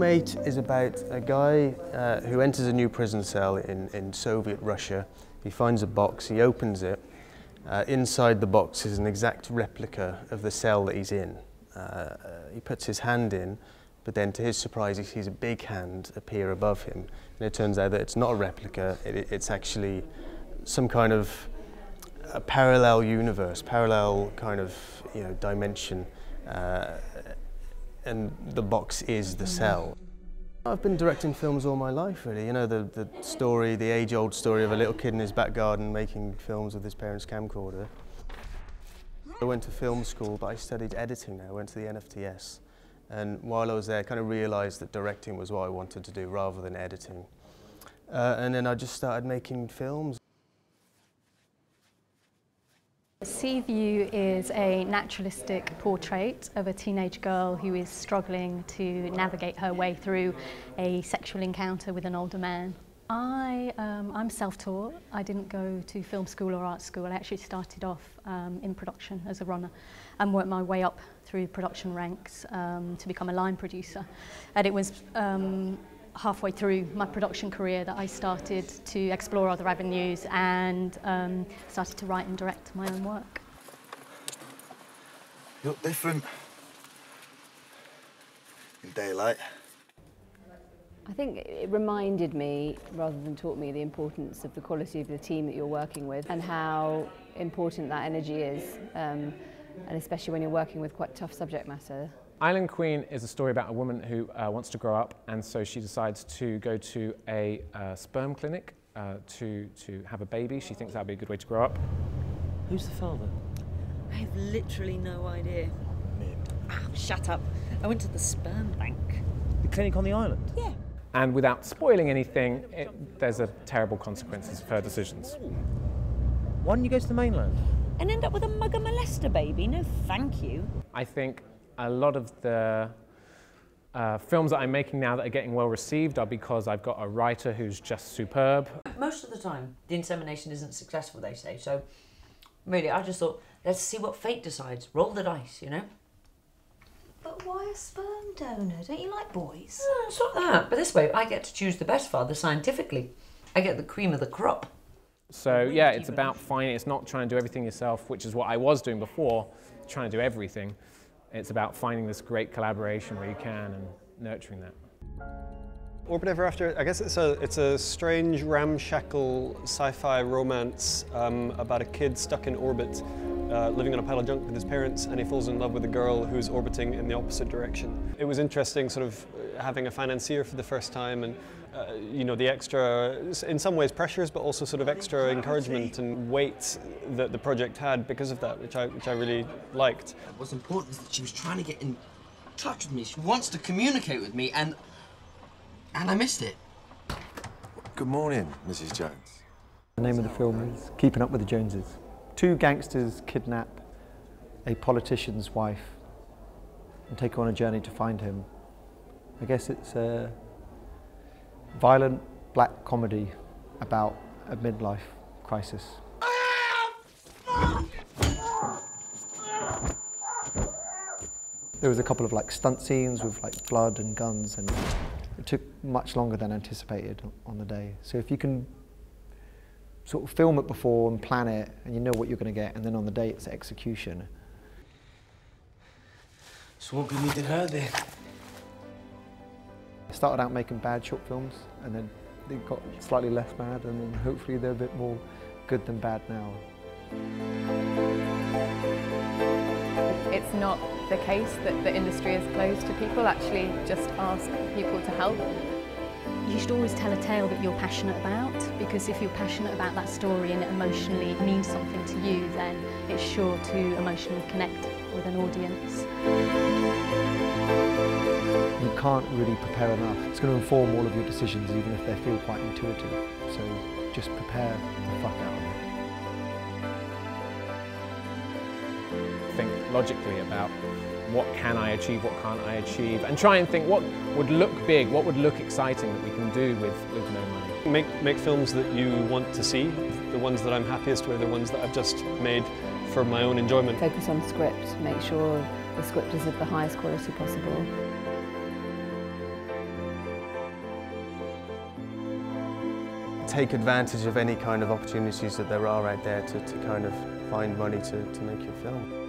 Roommate is about a guy who enters a new prison cell in Soviet Russia. He finds a box, he opens it. Inside the box is an exact replica of the cell that he's in. He puts his hand in, but then to his surprise he sees a big hand appear above him. And it turns out that it's not a replica, it's actually some kind of a parallel universe, parallel kind of dimension. And the box is the cell. I've been directing films all my life, really. You know, the story, the age-old story of a little kid in his back garden making films with his parents' camcorder. I went to film school, but I studied editing now. I went to the NFTS. And while I was there, I kind of realised that directing was what I wanted to do rather than editing. And then I just started making films. Sea View is a naturalistic portrait of a teenage girl who is struggling to navigate her way through a sexual encounter with an older man. I'm self-taught. I didn't go to film school or art school. I actually started off in production as a runner and worked my way up through production ranks to become a line producer. And it was halfway through my production career that I started to explore other avenues and started to write and direct my own work. You look different in daylight. I think it reminded me, rather than taught me, the importance of the quality of the team that you're working with and how important that energy is, and especially when you're working with quite tough subject matter. Island Queen is a story about a woman who wants to grow up, and so she decides to go to a sperm clinic to have a baby. She thinks that would be a good way to grow up. Who's the father? I have literally no idea. Shut up. I went to the sperm bank. The clinic on the island? Yeah. And without spoiling anything, there's a terrible consequences of her decisions. Why didn't you go to the mainland? And end up with a mugger molester baby? No thank you. I think a lot of the films that I'm making now that are getting well received are because I've got a writer who's just superb. Most of the time, the insemination isn't successful, they say, so really, I just thought, let's see what fate decides. Roll the dice, you know? But why a sperm donor? Don't you like boys? No, it's not that, but this way, I get to choose the best father scientifically. I get the cream of the crop. So yeah, it's about finding, it's not trying to do everything yourself, which is what I was doing before, trying to do everything. It's about finding this great collaboration where you can and nurturing that. Orbit Ever After, I guess it's a strange, ramshackle sci-fi romance about a kid stuck in orbit, living on a pile of junk with his parents, and he falls in love with a girl who's orbiting in the opposite direction. It was interesting sort of having a financier for the first time, and you know, the extra, in some ways pressures, but also sort of extra encouragement and weight that the project had because of that, which I really liked. What's important is that she was trying to get in touch with me. She wants to communicate with me, and I missed it. Good morning, Mrs. Jones. The name of the film is Keeping Up with the Joneses. Two gangsters kidnap a politician's wife and take her on a journey to find him. I guess it's a violent black comedy about a midlife crisis. There was a couple of stunt scenes with blood and guns, and it took much longer than anticipated on the day. So if you can sort of film it before and plan it, and you know what you're going to get, and then on the day it's execution. So what good me did her then? I started out making bad short films, and then they got slightly less bad, and then hopefully they're a bit more good than bad now. It's not the case that the industry is closed to people. Actually, just ask people to help. You should always tell a tale that you're passionate about, because if you're passionate about that story and it emotionally means something to you, then it's sure to emotionally connect with an audience. You can't really prepare enough. It's going to inform all of your decisions, even if they feel quite intuitive. So just prepare the fuck out of it. Think logically about what can I achieve, what can't I achieve, and try and think what would look big, what would look exciting that we can do with no money. Make films that you want to see. The ones that I'm happiest with are ones that I've just made for my own enjoyment. Focus on script, make sure the script is of the highest quality possible. take advantage of any kind of opportunities that there are out there to kind of find money to make your film.